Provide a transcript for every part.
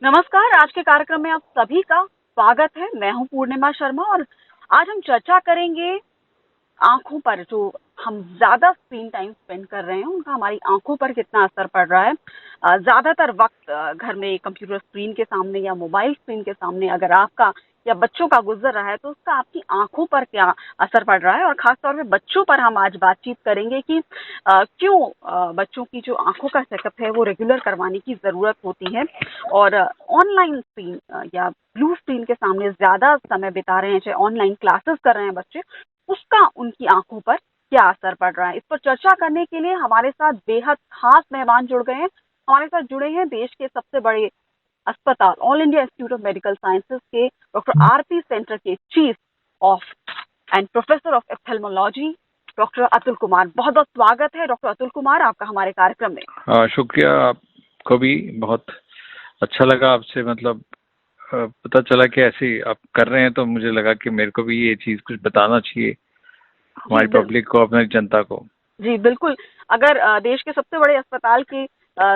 नमस्कार। आज के कार्यक्रम में आप सभी का स्वागत है। मैं हूं पूर्णिमा शर्मा और आज हम चर्चा करेंगे आंखों पर। जो हम ज्यादा स्क्रीन टाइम स्पेंड कर रहे हैं उनका हमारी आंखों पर कितना असर पड़ रहा है। ज्यादातर वक्त घर में कंप्यूटर स्क्रीन के सामने या मोबाइल स्क्रीन के सामने अगर आपका या बच्चों का गुजर रहा है तो उसका आपकी आंखों पर क्या असर पड़ रहा है। और खासतौर पे बच्चों पर हम आज बातचीत करेंगे कि क्यों बच्चों की जो आंखों का चेकअप है वो रेगुलर करवाने की जरूरत होती है। और ऑनलाइन स्क्रीन या ब्लू स्क्रीन के सामने ज्यादा समय बिता रहे हैं, चाहे ऑनलाइन क्लासेस कर रहे हैं बच्चे, उसका उनकी आंखों पर क्या असर पड़ रहा है। इस पर चर्चा करने के लिए हमारे साथ बेहद खास मेहमान जुड़ गए हैं। हमारे साथ जुड़े हैं देश के सबसे बड़े अस्पताल All India Institute of Medical Sciences के डॉक्टर आरपी सेंटर के chief of and professor of ophthalmology doctor Atul Kumar. बहुत बहुत स्वागत है डॉक्टर अतुल कुमार आपका हमारे कार्यक्रम में। शुक्रिया। आपको भी बहुत अच्छा लगा आपसे पता चला कि ऐसे आप कर रहे हैं, तो मुझे लगा कि मेरे को भी ये चीज कुछ बताना चाहिए हमारी पब्लिक को, अपनी जनता को। जी बिल्कुल। अगर देश के सबसे बड़े अस्पताल के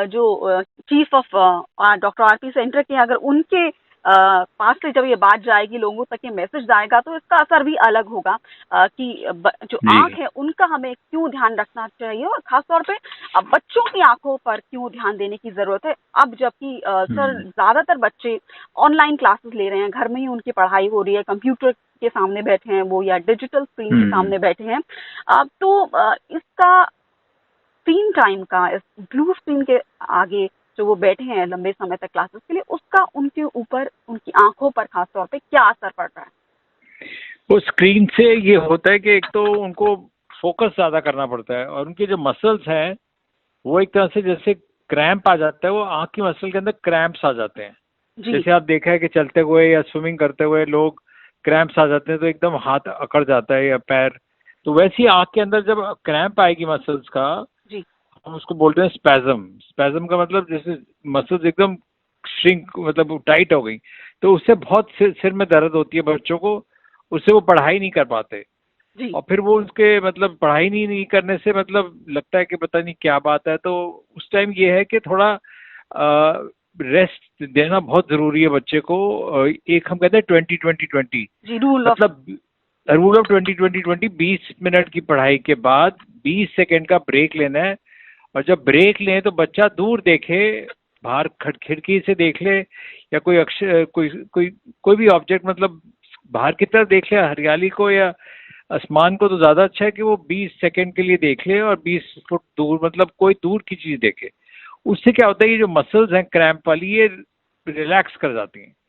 जो chief of doctor RP centre के, अगर उनके पास से जब ये बात जाएगी, लोगों तक ये मैसेज जाएगा, तो इसका असर भी अलग होगा कि जो आंख है उनका हमें क्यों ध्यान रखना चाहिए और खासतौर पे बच्चों की आंखों पर क्यों ध्यान देने की जरूरत है। अब जबकि सर ज्यादातर बच्चे ऑनलाइन क्लासेस ले रहे हैं, घर में ही उनकी पढ़ाई हो रही है, कंप्यूटर के सामने बैठे हैं वो या डिजिटल स्क्रीन के सामने बैठे हैं। इसका स्क्रीन टाइम का, इस ब्लू स्क्रीन के आगे जो वो बैठे हैं लंबे समय तक क्लासेस के लिए, उसका उनके ऊपर, उनकी आंखों पर खासतौर पे क्या असर पड़ रहा है। वो स्क्रीन से ये होता है कि एक तो उनको फोकस ज्यादा करना पड़ता है और उनके जो मसल्स हैं वो एक तरह से जैसे क्रैम्प आ जाता है, वो आंख की मसल के अंदर क्रैम्प्स आ जाते हैं। जैसे आप देखा है कि चलते हुए या स्विमिंग करते हुए लोग क्रैम्प्स आ जाते हैं तो एकदम हाथ अकड़ जाता है या पैर, तो वैसे ही आंख के अंदर जब क्रैम्प आएगी मसल्स का, हम उसको बोलते हैं स्पैज्म। स्पैज्म का मतलब जैसे मसल्स एकदम श्रिंक, मतलब टाइट हो गई, तो उससे बहुत सिर में दर्द होती है बच्चों को, उससे वो पढ़ाई नहीं कर पाते। और फिर वो उसके पढ़ाई नहीं करने से लगता है कि पता नहीं क्या बात है। तो उस टाइम ये है कि थोड़ा रेस्ट देना बहुत जरूरी है बच्चे को। एक हम कहते हैं 20-20-20, रूल ऑफ 20-20-20। 20 मिनट की पढ़ाई के बाद 20 सेकेंड का ब्रेक लेना है, और जब ब्रेक लें तो बच्चा दूर देखे, बाहर खिड़की से देख ले या कोई अक्षर कोई भी ऑब्जेक्ट, बाहर की तरफ देख ले, हरियाली को या आसमान को, तो ज्यादा अच्छा है कि वो 20 सेकेंड के लिए देख ले और 20 फुट दूर, कोई दूर की चीज देखे। उससे क्या होता है, ये जो मसल्स हैं क्रैम्प वाली, ये रिलैक्स कर जाती हैं।